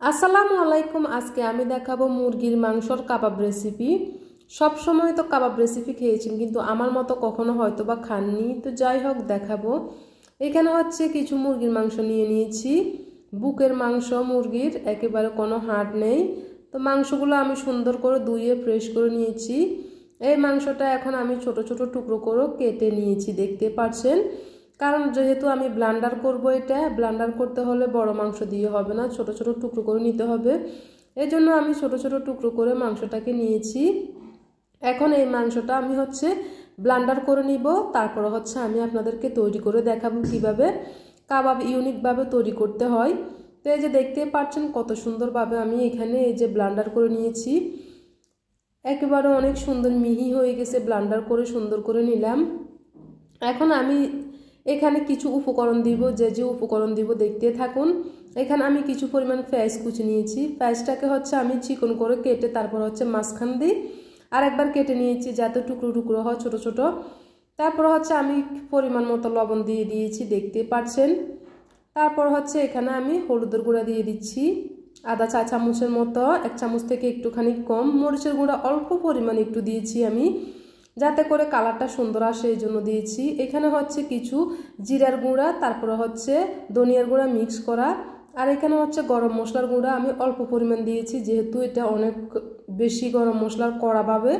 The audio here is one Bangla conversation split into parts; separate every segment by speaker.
Speaker 1: আসসালামু আলাইকুম। আজকে আমি দেখাবো মুরগির মাংসর কাবাব রেসিপি। সব সময় তো কাবাব রেসিপি খেয়েছেন, কিন্তু আমার মতো কখনো হয়তো বা খাননি। তো যাই হোক, দেখাবো। এখানে হচ্ছে কিছু মুরগির মাংস নিয়ে নিয়েছি, বুকের মাংস মুরগির, একেবারে কোনো হাড় নেই। তো মাংসগুলো আমি সুন্দর করে ধুয়ে ফ্রেশ করে নিয়েছি। এই মাংসটা এখন আমি ছোট ছোট টুকরো করে কেটে নিয়েছি, দেখতে পাচ্ছেন। কারণ যেহেতু আমি ব্লান্ডার করব, এটা ব্লান্ডার করতে হলে বড় মাংস দিয়ে হবে না, ছোট ছোট টুকরো করে নিতে হবে। এই জন্য আমি ছোট ছোট টুকরো করে মাংসটাকে নিয়েছি। এখন এই মাংসটা আমি হচ্ছে ব্লান্ডার করে নিব, তারপর হচ্ছে আমি আপনাদেরকে তৈরি করে দেখাবো কিভাবে কাবাব ইউনিকভাবে তৈরি করতে হয়। তো এই যে দেখতে পাচ্ছেন কত সুন্দরভাবে আমি এখানে এই যে ব্লান্ডার করে নিয়েছি। একেবারে অনেক সুন্দর মিহি হয়ে গেছে, ব্লান্ডার করে সুন্দর করে নিলাম। এখন আমি এখানে কিছু উপকরণ দিব, যে উপকরণ দিব দেখতে থাকুন। এখানে আমি কিছু পরিমাণ পেঁয়াজ কুচি নিয়েছি। পেঁয়াজটাকে হচ্ছে আমি চিকন করে কেটে তারপর হচ্ছে মাঝখান দিয়ে আর একবার কেটে নিয়েছি, যাতে টুকরো টুকরো হয় ছোট ছোট। তারপর হচ্ছে আমি পরিমাণ মতো লবণ দিয়ে দিয়েছি, দেখতে পাচ্ছেন। তারপর হচ্ছে এখানে আমি হলুদের গুঁড়া দিয়ে দিচ্ছি আধা চা চামচের মতো, এক চামচ থেকে একটুখানি কম। মরিচের গুঁড়া অল্প পরিমাণ একটু দিয়েছি আমি, যাতে করে কালারটা সুন্দর আসে, এই জন্য দিয়েছি। এখানে হচ্ছে কিছু জিরার গুঁড়া, তারপরে হচ্ছে ধনিয়ার গুঁড়া মিক্স করা, আর এখানে হচ্ছে গরম মশলার গুঁড়া আমি অল্প পরিমাণ দিয়েছি, যেহেতু এটা অনেক বেশি গরম মশলার কড়া পাবে।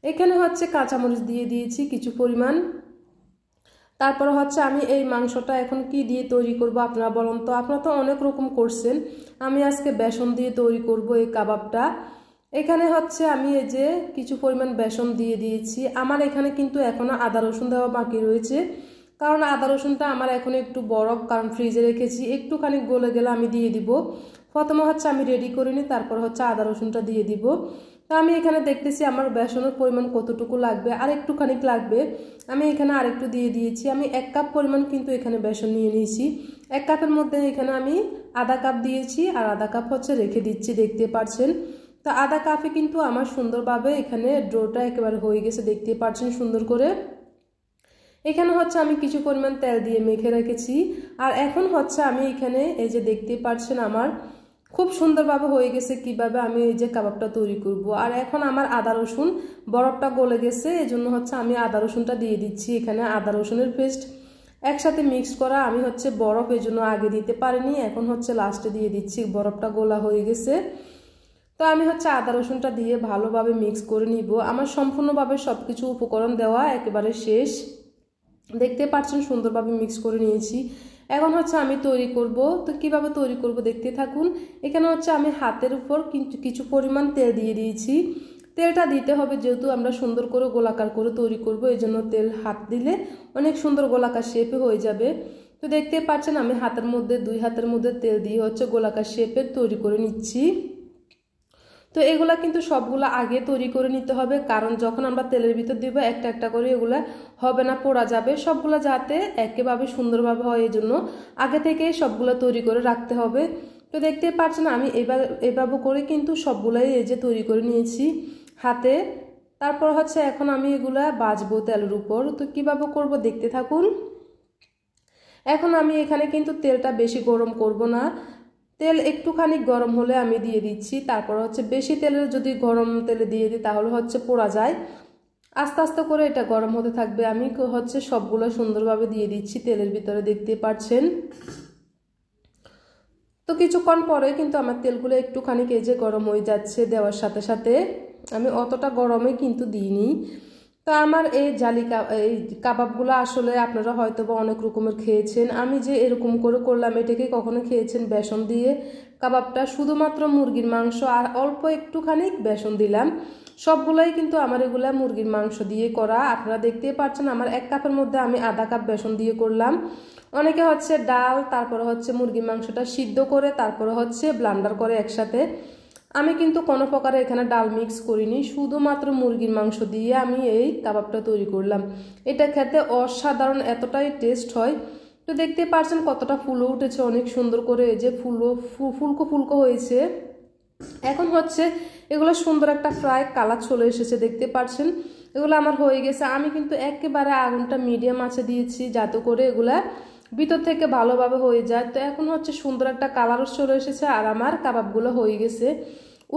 Speaker 1: এখানে হচ্ছে কাঁচামরিচ দিয়ে দিয়েছি কিছু পরিমাণ। তারপরে হচ্ছে আমি এই মাংসটা এখন কি দিয়ে তৈরি করব আপনারা বলুন তো। আপনারা তো অনেক রকম করছেন, আমি আজকে বেসন দিয়ে তৈরি করব এই কাবাবটা। এখানে হচ্ছে আমি এই যে কিছু পরিমাণ বেসন দিয়ে দিয়েছি। আমার এখানে কিন্তু এখনো আদা রসুন দেওয়া বাকি রয়েছে, কারণ আদা রসুনটা আমার এখন একটু বরফ, কারণ ফ্রিজে রেখেছি, একটুখানি গলে গেলে আমি দিয়ে দিব। প্রথমে হচ্ছে আমি রেডি করে নিই, তারপর হচ্ছে আদা রসুনটা দিয়ে দিব। তো আমি এখানে দেখতেছি আমার বেসনের পরিমাণ কতটুকু লাগবে, আর একটুখানি লাগবে। আমি এখানে আরেকটু দিয়ে দিয়েছি। আমি 1 কাপ পরিমাণ কিন্তু এখানে বেসন নিয়ে নিয়েছি। 1 কাপের মধ্যে এখানে আমি আধা কাপ দিয়েছি, আর আধা কাপ হচ্ছে রেখে দিচ্ছি, দেখতে পাচ্ছেন। তো আধা কাপে কিন্তু আমার সুন্দরভাবে এখানে ডোটা একেবারে হয়ে গেছে, দেখতে পাচ্ছেন সুন্দর করে। এখানে হচ্ছে আমি কিছু পরিমাণ তেল দিয়ে মেখে রেখেছি। আর এখন হচ্ছে আমি এখানে এই যে দেখতে পাচ্ছেন আমার খুব সুন্দরভাবে হয়ে গেছে কিভাবে আমি এই যে কাবাবটা তৈরি করব। আর এখন আমার আদা রসুন বরফটা গলে গেছে, এই জন্য হচ্ছে আমি আদা রসুনটা দিয়ে দিচ্ছি। এখানে আদা রসুনের পেস্ট একসাথে মিক্স করা, আমি হচ্ছে বরফ এই জন্য আগে দিতে পারিনি, এখন হচ্ছে লাস্টে দিয়ে দিচ্ছি, বরফটা গোলা হয়ে গেছে। তো আমি হচ্ছে আদা রসুনটা দিয়ে ভালোভাবে মিক্স করে নিব। আমার সম্পূর্ণভাবে সব কিছু উপকরণ দেওয়া একেবারে শেষ, দেখতে পাচ্ছেন সুন্দরভাবে মিক্স করে নিয়েছি। এখন হচ্ছে আমি তৈরি করব। তো কিভাবে তৈরি করব দেখতে থাকুন। এখানে হচ্ছে আমি হাতের উপর কিন্তু কিছু পরিমাণ তেল দিয়ে দিয়েছি। তেলটা দিতে হবে, যেহেতু আমরা সুন্দর করে গোলাকার করে তৈরি করব, এই জন্য তেল হাত দিলে অনেক সুন্দর গোলাকার শেপে হয়ে যাবে। তো দেখতে পাচ্ছেন আমি হাতের মধ্যে 2 হাতের মধ্যে তেল দিয়ে হচ্ছে গোলাকার শেপের তৈরি করে নিচ্ছি। তো এগুলা কিন্তু সবগুলা আগে তৈরি করে নিতে হবে, কারণ যখন আমরা তেলের ভিতর দিব একটা একটা করে এগুলা হবে না, পোড়া যাবে। সবগুলা যাতে একেবারে সুন্দরভাবে হয়, এই জন্য আগে থেকে সবগুলা তৈরি করে রাখতে হবে। তো দেখতে পাচ্ছেন আমি এভাবে করে কিন্তু সবগুলাই এই যে তৈরি করে নিয়েছি হাতে। তারপর হচ্ছে এখন আমি এগুলা ভাজবো তেলের উপর। তো কিভাবে করব দেখতে থাকুন। এখন আমি এখানে কিন্তু তেলটা বেশি গরম করব না, তেল একটুখানি গরম হলে আমি দিয়ে দিচ্ছি। তারপর হচ্ছে বেশি তেলে যদি গরম তেলে দিয়ে দিই তাহলে হচ্ছে পোড়া যায়। আস্তে আস্তে করে এটা গরম হতে থাকবে। আমি হচ্ছে সবগুলো সুন্দরভাবে দিয়ে দিচ্ছি তেলের ভিতরে, দেখতে পাচ্ছেন। তো কিছুক্ষণ পরে কিন্তু আমার তেলগুলো একটুখানি কেজে গরম হয়ে যাচ্ছে দেওয়ার সাথে সাথে। আমি অতটা গরমে কিন্তু দিইনি। তো আমার এই এই কাবাবগুলো আসলে আপনারা হয়তো বা অনেক রকমের খেয়েছেন। আমি যে এরকম করে করলাম, এটাকে কখনো খেয়েছেন বেসন দিয়ে কাবাবটা? শুধুমাত্র মুরগির মাংস আর অল্প একটুখানি বেসন দিলাম। সবগুলাই কিন্তু আমার এগুলা মুরগির মাংস দিয়ে করা। আপনারা দেখতেই পাচ্ছেন আমার 1 কাপের মধ্যে আমি আধা কাপ বেসন দিয়ে করলাম। অনেকে হচ্ছে ডাল, তারপরে হচ্ছে মুরগির মাংসটা সিদ্ধ করে তারপরে হচ্ছে ব্লান্ডার করে একসাথে। আমি কিন্তু কোনো প্রকারে এখানে ডাল মিক্স করিনি, শুধুমাত্র মুরগির মাংস দিয়ে আমি এই কাবাবটা তৈরি করলাম। এটা খেতে অসাধারণ, এতটাই টেস্ট হয়। তো দেখতে পাচ্ছেন কতটা ফুলে উঠেছে অনেক সুন্দর করে, এই যে ফুলকো ফুলকো হয়েছে। এখন হচ্ছে এগুলো সুন্দর একটা ফ্রাই কালার চলে এসেছে, দেখতে পাচ্ছেন। এগুলো আমার হয়ে গেছে। আমি কিন্তু একেবারে আগুনটা মিডিয়াম আঁচে দিয়েছি, যাতে করে এগুলা ভিতর থেকে ভালোভাবে হয়ে যায়। তো এখন হচ্ছে সুন্দর একটা কালারও চলে এসেছে আর আমার কাবাবগুলো হয়ে গেছে।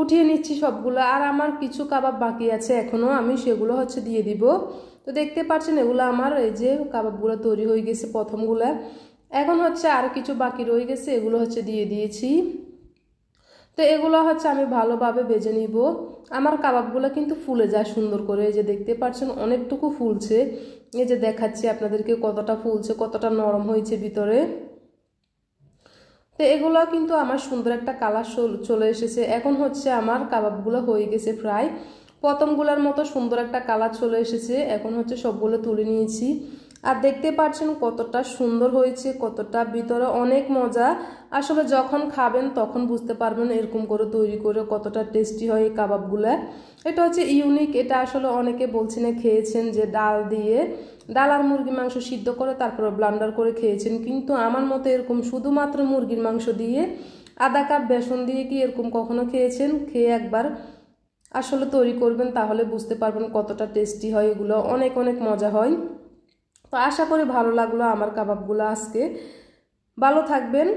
Speaker 1: উঠিয়ে নিচ্ছি সবগুলো, আর আমার কিছু কাবাব বাকি আছে এখনও, আমি সেগুলো হচ্ছে দিয়ে দিব। তো দেখতে পাচ্ছেন এগুলো আমার এই যে কাবাবগুলো তৈরি হয়ে গেছে প্রথমগুলো। এখন হচ্ছে আর কিছু বাকি রয়ে গেছে, এগুলো হচ্ছে দিয়ে দিয়েছি। তো এগুলো হচ্ছে আমি ভালোভাবে ভেজে নিব। আমার কাবাবগুলো কিন্তু ফুলে যায় সুন্দর করে, এই যে দেখতে পাচ্ছেন অনেকটুকু ফুলছে। এই যে দেখাচ্ছি আপনাদেরকে কতটা ফুলছে, কতটা নরম হয়েছে ভিতরে। তো এগুলো কিন্তু আমার সুন্দর একটা কালার চলে এসেছে। এখন হচ্ছে আমার কাবাবগুলো হয়ে গেছে প্রায় প্রথমগুলোর মতো সুন্দর একটা কালার চলে এসেছে। এখন হচ্ছে সবগুলো তুলে নিয়েছি, আর দেখতে পাচ্ছেন কতটা সুন্দর হয়েছে, কতটা ভিতরে অনেক মজা। আসলে যখন খাবেন তখন বুঝতে পারবেন এরকম করে তৈরি করে কতটা টেস্টি হয় এই কাবাবগুলো। এটা হচ্ছে ইউনিক, এটা আসলে অনেকে বলছেন খেয়েছেন যে ডাল আর মুরগির মাংস সিদ্ধ করে তারপরে ব্লান্ডার করে খেয়েছেন, কিন্তু আমার মতো এরকম শুধুমাত্র মুরগির মাংস দিয়ে আধা কাপ বেসন দিয়ে কি এরকম কখনো খেয়েছেন? খেয়ে একবার আসলে তৈরি করবেন, তাহলে বুঝতে পারবেন কতটা টেস্টি হয়, এগুলো অনেক অনেক মজা হয়। তো আশা করি ভালো লাগলো আমার কাবাবগুলো আজকে। ভালো থাকবেন।